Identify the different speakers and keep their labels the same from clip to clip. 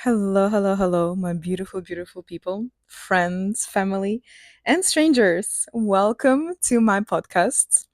Speaker 1: Hello, hello, hello, my beautiful, beautiful people, friends, family, and strangers. Welcome to my podcast.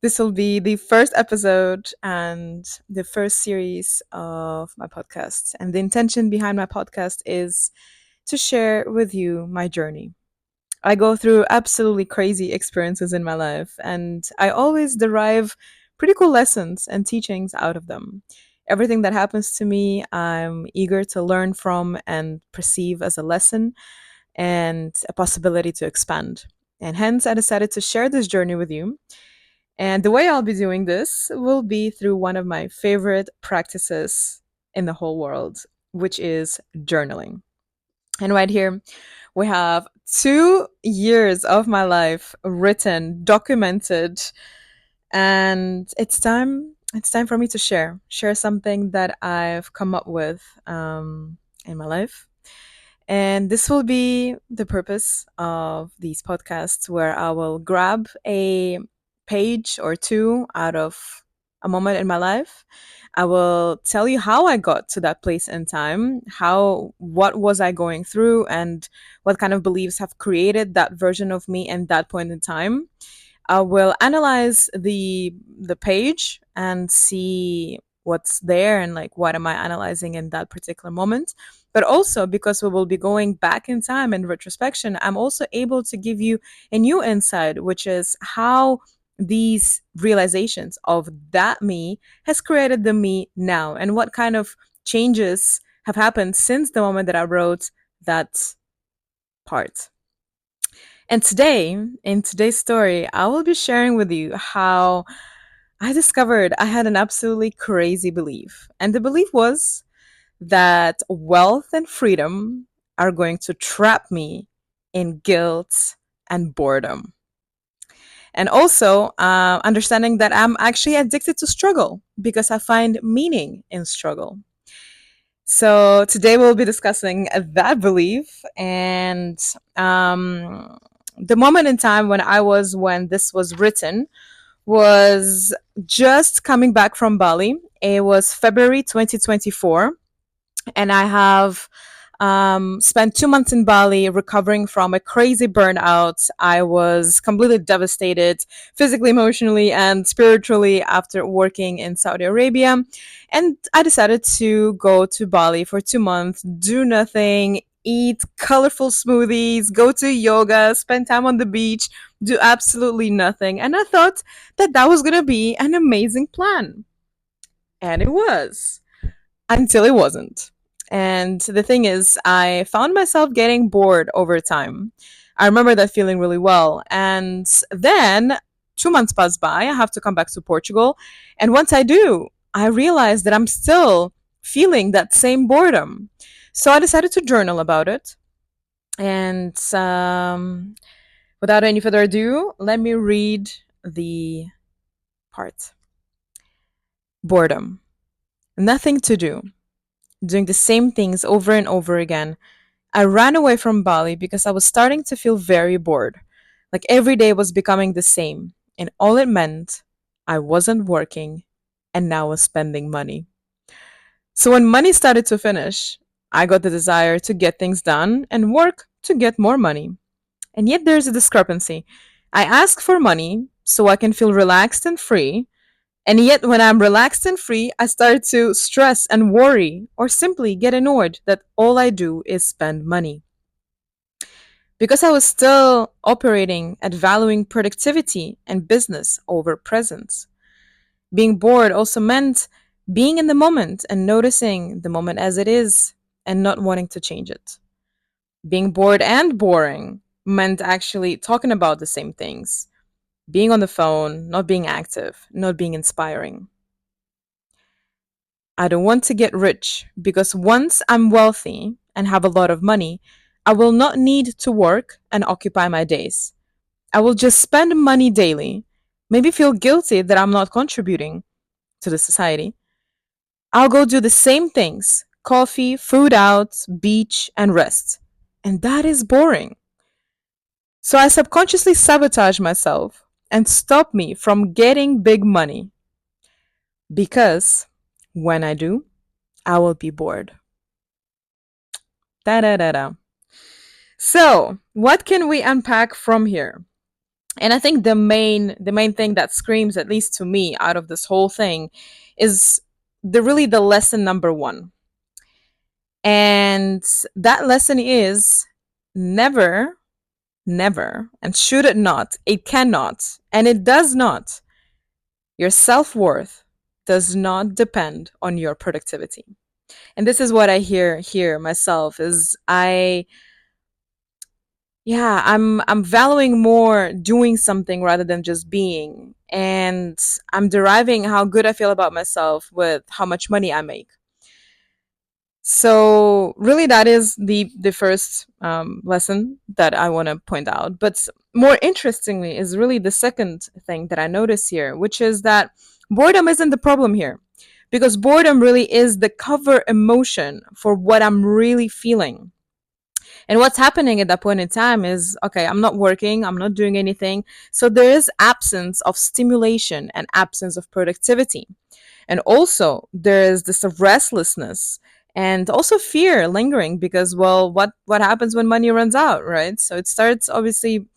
Speaker 1: This will be the first episode and the first series of my podcast. And the intention behind my podcast is to share with you my journey. I go through absolutely crazy experiences in my life, and I always derive pretty cool lessons and teachings out of them. Everything that happens to me, I'm eager to learn from and perceive as a lesson and a possibility to expand. And hence, I decided to share this journey with you. And the way I'll be doing this will be through one of my favorite practices in the whole world, which is journaling. And right here, we have 2 years of my life written, documented, and it's time for me to share something that I've come up with in my life. And this will be the purpose of these podcasts, where I will grab a page or two out of a moment in my life. I will tell you how I got to that place in time, what was I going through, and what kind of beliefs have created that version of me in that point in time. I will analyze the page and see what's there and like what am I analyzing in that particular moment. But also because we will be going back in time in retrospection, I'm also able to give you a new insight, which is how these realizations of that me has created the me now and what kind of changes have happened since the moment that I wrote that part. And today, in today's story, I will be sharing with you how I discovered I had an absolutely crazy belief. And the belief was that wealth and freedom are going to trap me in guilt and boredom. And also, understanding that I'm actually addicted to struggle because I find meaning in struggle. So, today we'll be discussing that belief and the moment in time when this was written was just coming back from Bali. It was February 2024, and I have spent 2 months in Bali recovering from a crazy burnout. I was completely devastated physically, emotionally, and spiritually after working in Saudi Arabia. And I decided to go to Bali for 2 months, do nothing, eat colorful smoothies, go to yoga, spend time on the beach, do absolutely nothing. And I thought that that was going to be an amazing plan. And it was until it wasn't. And the thing is, I found myself getting bored over time. I remember that feeling really well. And then 2 months pass by. I have to come back to Portugal. And once I do, I realize that I'm still feeling that same boredom. So I decided to journal about it. And without any further ado, let me read the part. Boredom. Nothing to do. Doing the same things over and over again. I ran away from Bali because I was starting to feel very bored. Like every day was becoming the same. And all it meant, I wasn't working and now was spending money. So when money started to finish, I got the desire to get things done and work to get more money. And yet there's a discrepancy. I ask for money so I can feel relaxed and free, and yet, when I'm relaxed and free, I start to stress and worry or simply get annoyed that all I do is spend money. Because I was still operating at valuing productivity and business over presence. Being bored also meant being in the moment and noticing the moment as it is and not wanting to change it. Being bored and boring meant actually talking about the same things, being on the phone, not being active, not being inspiring. I don't want to get rich because once I'm wealthy and have a lot of money, I will not need to work and occupy my days. I will just spend money daily, maybe feel guilty that I'm not contributing to the society. I'll go do the same things: coffee, food out, beach, and rest. And that is boring. So I subconsciously sabotage myself and stop me from getting big money because when I do, I will be bored. Da da da da. So, what can we unpack from here? And I think the main thing that screams, at least to me, out of this whole thing is the lesson number one. And that lesson is never, never, and should it not, it cannot, and it does not. Your self-worth does not depend on your productivity. And this is what I hear here myself is I'm valuing more doing something rather than just being. And I'm deriving how good I feel about myself with how much money I make. So really, that is the first lesson that I want to point out. But more interestingly, is really the second thing that I notice here, which is that boredom isn't the problem here, because boredom really is the cover emotion for what I'm really feeling. And what's happening at that point in time is, okay, I'm not working, I'm not doing anything. So there is absence of stimulation and absence of productivity. And also there is this restlessness and also fear lingering because, well, what happens when money runs out, right? So it starts obviously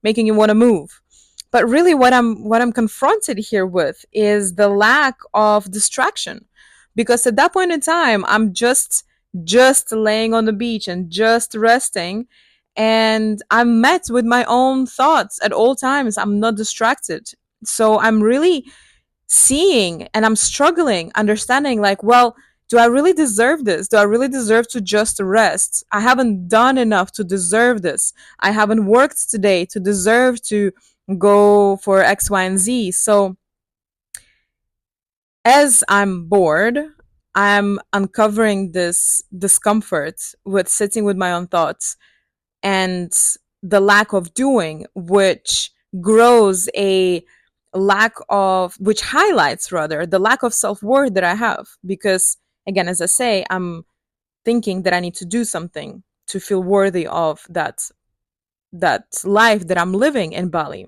Speaker 1: making you want to move. But really what I'm confronted here with is the lack of distraction. Because at that point in time, I'm just laying on the beach and just resting, and I'm met with my own thoughts at all times. I'm not distracted. So I'm really seeing and I'm struggling understanding, like, well, do I really deserve this? Do I really deserve to just rest? I haven't done enough to deserve this. I haven't worked today to deserve to go for X, Y, and Z. So as I'm bored, I'm uncovering this discomfort with sitting with my own thoughts and the lack of doing, which grows a lack of, which highlights rather the lack of self worth that I have. Because again, as I say, I'm thinking that I need to do something to feel worthy of that life that I'm living in Bali.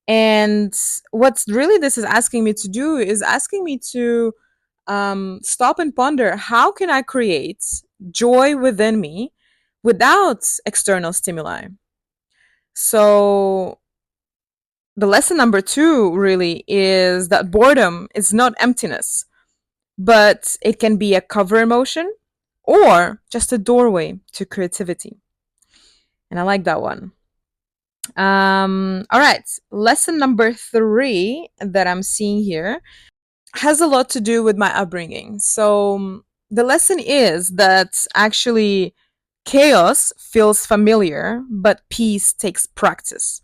Speaker 1: And what's really this is asking me to do is asking me to stop and ponder, how can I create joy within me without external stimuli? So the lesson number two really is that boredom is not emptiness, but it can be a cover emotion or just a doorway to creativity. And I like that one. All right. Lesson number three that I'm seeing here has a lot to do with my upbringing. So the lesson is that actually chaos feels familiar, but peace takes practice.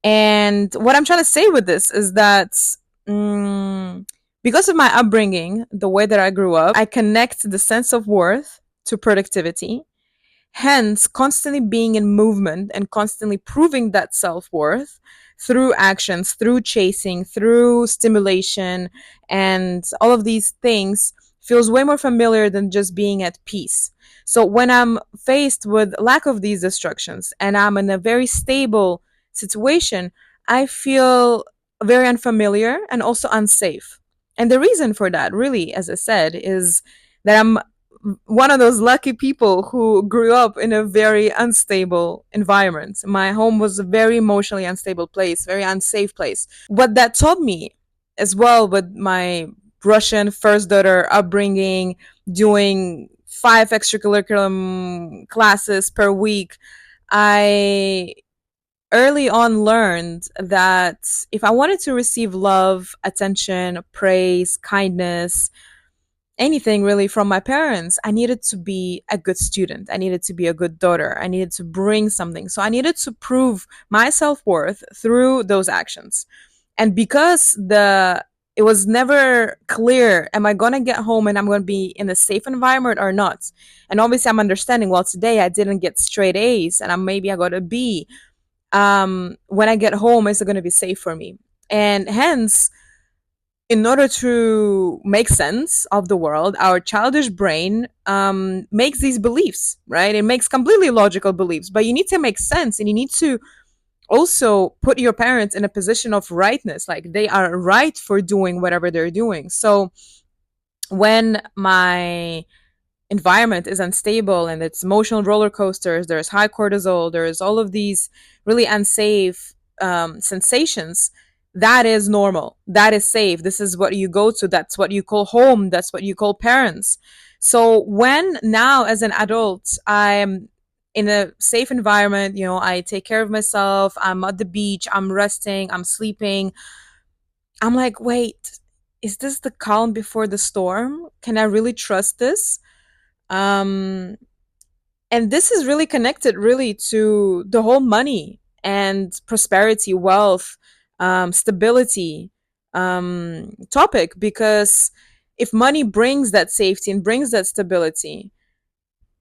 Speaker 1: And what I'm trying to say with this is that mm, because of my upbringing, the way that I grew up, I connect the sense of worth to productivity. Hence, constantly being in movement and constantly proving that self worth through actions, through chasing, through stimulation, and all of these things feels way more familiar than just being at peace. So when I'm faced with lack of these distractions and I'm in a very stable situation, I feel very unfamiliar and also unsafe. And the reason for that, really, as I said, is that I'm one of those lucky people who grew up in a very unstable environment. My home was a very emotionally unstable place, very unsafe place. What that taught me as well with my Russian first daughter upbringing, doing 5 extracurriculum classes per week, I early on learned that if I wanted to receive love, attention, praise, kindness, anything really from my parents, I needed to be a good student. I needed to be a good daughter. I needed to bring something. So I needed to prove my self worth through those actions. And because it was never clear, am I going to get home and I'm going to be in a safe environment or not? And obviously I'm understanding, well, today I didn't get straight A's and maybe I got a B. When I get home, is it going to be safe for me? And hence, in order to make sense of the world, our childish brain makes these beliefs, right? It makes completely logical beliefs, but you need to make sense and you need to also put your parents in a position of rightness, like they are right for doing whatever they're doing. So when my environment is unstable and it's emotional roller coasters, there's high cortisol, there's all of these really unsafe sensations, that is normal. That is safe. This is what you go to. That's what you call home. That's what you call parents. So when now as an adult, I'm in a safe environment, I take care of myself, I'm at the beach, I'm resting, I'm sleeping, I'm like, wait, is this the calm before the storm? Can I really trust this? Um, and this is really connected really to the whole money and prosperity, wealth, stability topic, because if money brings that safety and brings that stability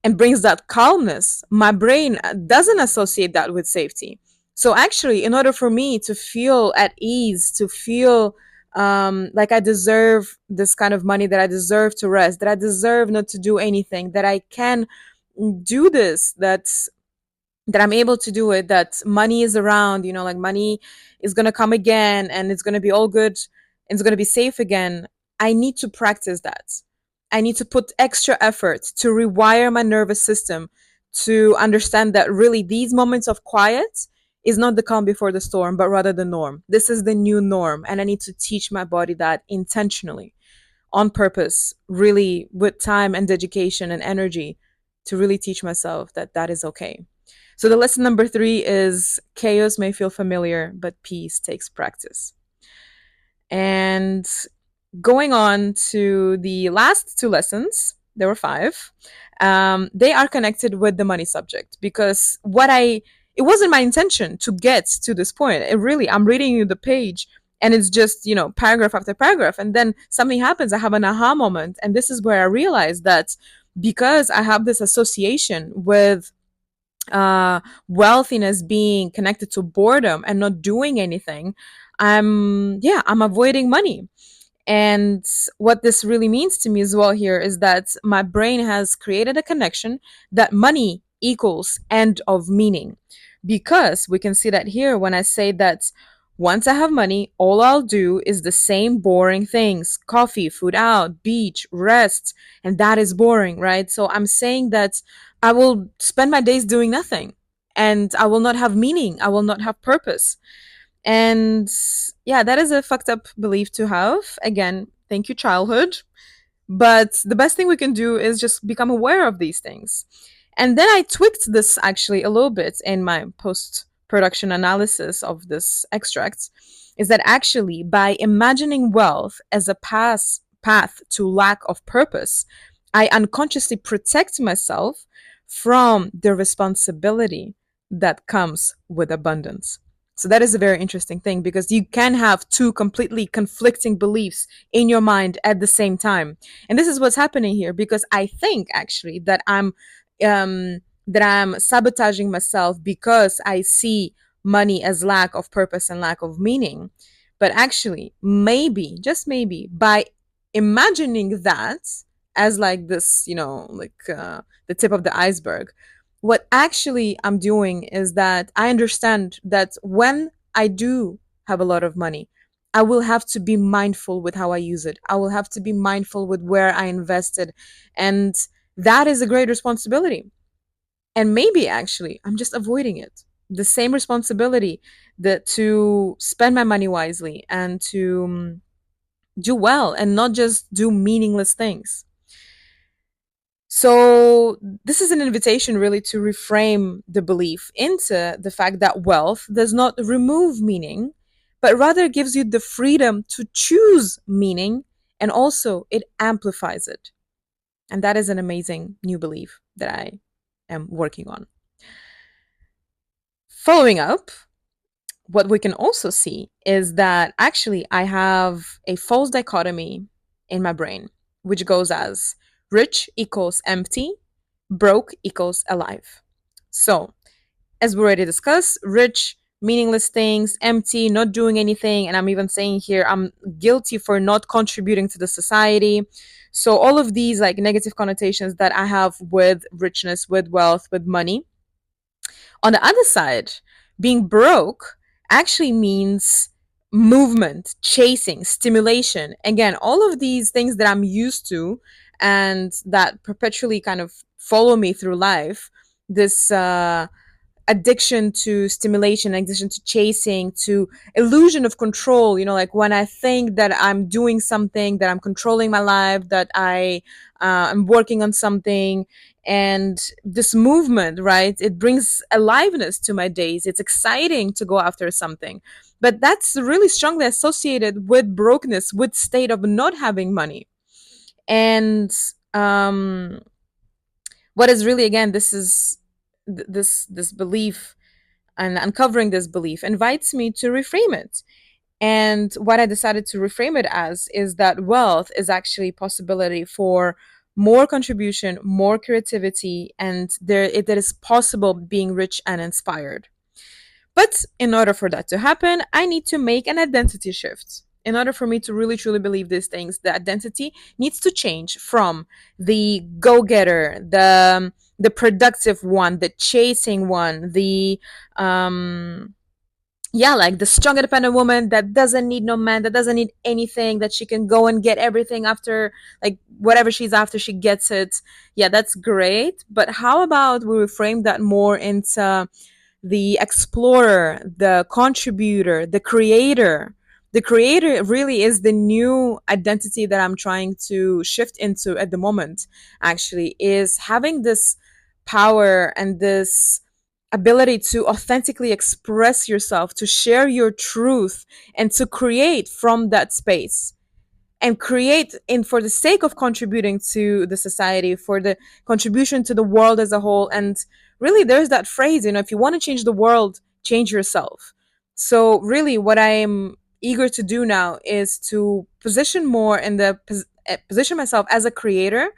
Speaker 1: and brings that calmness, my brain doesn't associate that with safety. So actually, in order for me to feel at ease, to feel like I deserve this kind of money, that I deserve to rest, that I deserve not to do anything, that I can do this, that I'm able to do it, that money is around, like money is going to come again and it's going to be all good and it's going to be safe again. I need to practice that. I need to put extra effort to rewire my nervous system to understand that really these moments of quiet is not the calm before the storm, but rather the norm. This is the new norm. And I need to teach my body that intentionally, on purpose, really with time and dedication and energy, to really teach myself that that is okay. So the lesson number 3 is chaos may feel familiar, but peace takes practice. And going on to the last two lessons, there were 5. They are connected with the money subject, because it wasn't my intention to get to this point. It really, I'm reading you the page and it's just, paragraph after paragraph. And then something happens. I have an aha moment. And this is where I realized that because I have this association with wealthiness being connected to boredom and not doing anything, I'm avoiding money. And what this really means to me as well here is that my brain has created a connection that money equals end of meaning. Because we can see that here when I say that once I have money, all I'll do is the same boring things: coffee, food out, beach, rest. And that is boring, right? So I'm saying that I will spend my days doing nothing and I will not have meaning. I will not have purpose. And yeah, that is a fucked up belief to have. Again, thank you, childhood. But the best thing we can do is just become aware of these things. And then I tweaked this actually a little bit in my post production analysis of this extract, is that actually by imagining wealth as a path to lack of purpose, I unconsciously protect myself from the responsibility that comes with abundance. So that is a very interesting thing, because you can have two completely conflicting beliefs in your mind at the same time. And this is what's happening here, because I think actually that I'm sabotaging myself because I see money as lack of purpose and lack of meaning. But actually, maybe, just maybe, by imagining that as like this, the tip of the iceberg, what actually I'm doing is that I understand that when I do have a lot of money, I will have to be mindful with how I use it. I will have to be mindful with where I invested. And that is a great responsibility. And maybe actually I'm just avoiding it. The same responsibility, that to spend my money wisely and to do well and not just do meaningless things. So, this is an invitation really to reframe the belief into the fact that wealth does not remove meaning, but rather gives you the freedom to choose meaning, and also it amplifies it. And that is an amazing new belief that I am working on. Following up, what we can also see is that actually I have a false dichotomy in my brain, which goes as rich equals empty, broke equals alive. So, as we already discussed, rich, meaningless things, empty, not doing anything. And I'm even saying here, I'm guilty for not contributing to the society. So, all of these like negative connotations that I have with richness, with wealth, with money. On the other side, being broke actually means movement, chasing, stimulation. Again, all of these things that I'm used to and that perpetually kind of follow me through life. This addiction to stimulation, addiction to chasing, to illusion of control. Like when I think that I'm doing something, that I'm controlling my life, that I'm working on something, and this movement, right? It brings aliveness to my days. It's exciting to go after something, but that's really strongly associated with brokenness, with state of not having money. And um, what is really, again, this is this belief, and uncovering this belief invites me to reframe it. And what I decided to reframe it as is that wealth is actually possibility for more contribution, more creativity, and that is possible being rich and inspired. But in order for that to happen, I need to make an identity shift. In order for me to really truly believe these things, the identity needs to change from the go-getter, the productive one, the chasing one, the yeah, like the strong independent woman that doesn't need no man, that doesn't need anything, that she can go and get everything after, like whatever she's after, she gets it. Yeah, that's great. But how about we reframe that more into the explorer, the contributor, the creator? The creator really is the new identity that I'm trying to shift into at the moment, actually, is having this power and this ability to authentically express yourself, to share your truth, and to create from that space, and create in for the sake of contributing to the society, for the contribution to the world as a whole. And really, there's that phrase, if you want to change the world, change yourself. So really, what I'm eager to do now is to position more in position myself as a creator.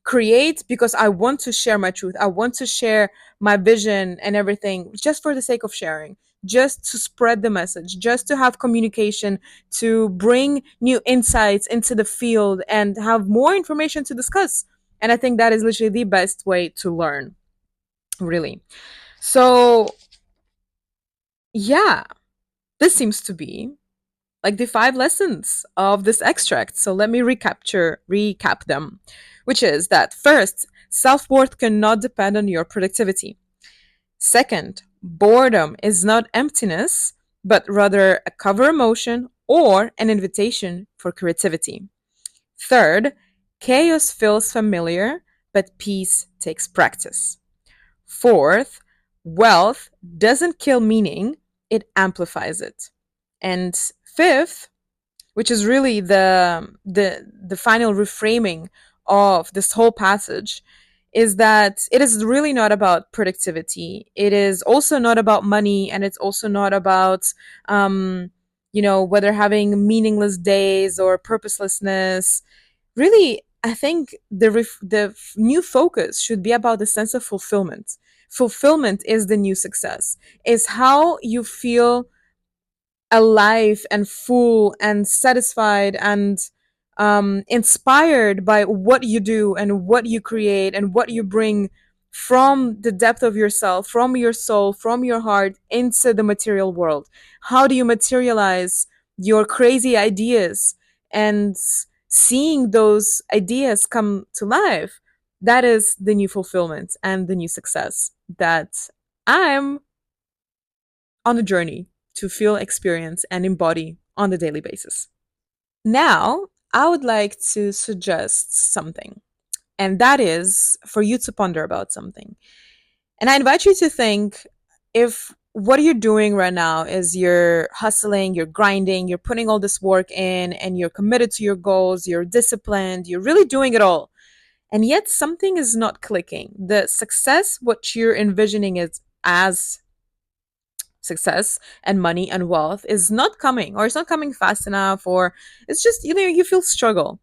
Speaker 1: Create because I want to share my truth. I want to share my vision and everything, just for the sake of sharing, just to spread the message, just to have communication, to bring new insights into the field and have more information to discuss. And I think that is literally the best way to learn, really. So, yeah, this seems to be like the five lessons of this extract. So let me recap them, which is that first, self-worth cannot depend on your productivity. Second, boredom is not emptiness, but rather a cover emotion or an invitation for creativity. Third, chaos feels familiar, but peace takes practice. Fourth, wealth doesn't kill meaning, it amplifies it. And fifth, which is really the final reframing of this whole passage, is that it is really not about productivity. It is also not about money, and it's also not about whether having meaningless days or purposelessness. Really, I think new focus should be about the sense of fulfillment. Fulfillment is the new success. Is how you feel alive and full and satisfied and inspired by what you do and what you create and what you bring from the depth of yourself, from your soul, from your heart into the material world. How do you materialize your crazy ideas and seeing those ideas come to life? That is the new fulfillment and the new success that I'm on a journey to feel, experience, and embody on a daily basis. Now, I would like to suggest something, and that is for you to ponder about something. And I invite you to think, if what you're doing right now is you're hustling, you're grinding, you're putting all this work in, and you're committed to your goals, you're disciplined, you're really doing it all, and yet something is not clicking. The success, what you're envisioning is as success and money and wealth, is not coming, or it's not coming fast enough, or it's just, you feel struggle.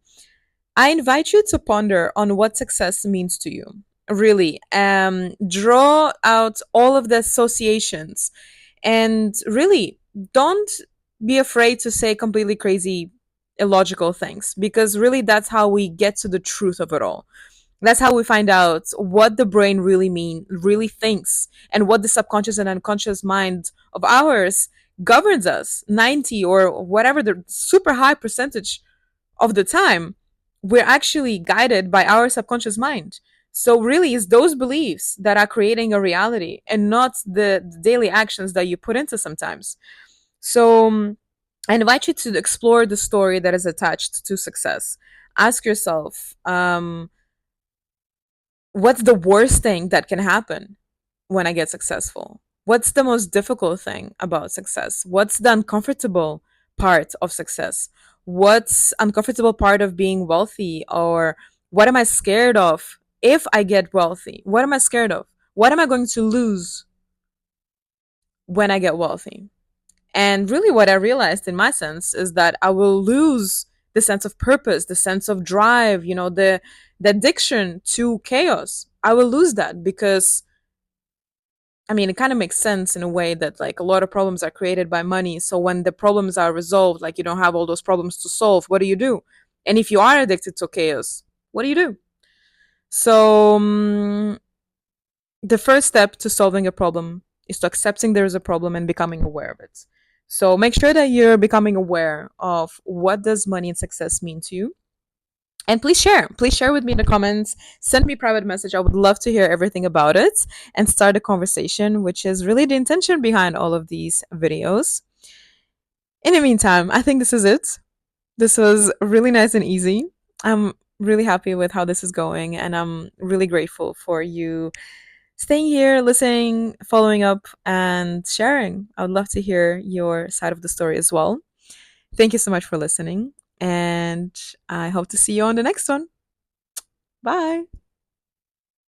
Speaker 1: I invite you to ponder on what success means to you. Really, draw out all of the associations, and really don't be afraid to say completely crazy, illogical things, because really that's how we get to the truth of it all. That's how we find out what the brain really thinks, and what the subconscious and unconscious mind of ours governs us 90 or whatever the super high percentage of the time. we're actually guided by our subconscious mind. So really it's those beliefs that are creating a reality and not the daily actions that you put into sometimes. So I invite you to explore the story that is attached to success. Ask yourself, what's the worst thing that can happen when I get successful? What's the most difficult thing about success? What's the uncomfortable part of success? What's uncomfortable part of being wealthy? Or what am I scared of if I get wealthy? What am I scared of? What am I going to lose when I get wealthy? And really, what I realized in my sense is that I will lose the sense of purpose, the sense of drive, the addiction to chaos. I will lose that because I mean, it kind of makes sense in a way that like a lot of problems are created by money. So when the problems are resolved, like you don't have all those problems to solve, what do you do? And if you are addicted to chaos, what do you do? So the first step to solving a problem is to accepting there is a problem and becoming aware of it. So make sure that you're becoming aware of what does money and success mean to you. And please share with me in the comments, send me a private message. I would love to hear everything about it and start a conversation, which is really the intention behind all of these videos. In the meantime, I think this is it. This was really nice and easy. I'm really happy with how this is going, and I'm really grateful for you staying here, listening, following up, and sharing. I would love to hear your side of the story as well. Thank you so much for listening, and I hope to see you on the next one. Bye.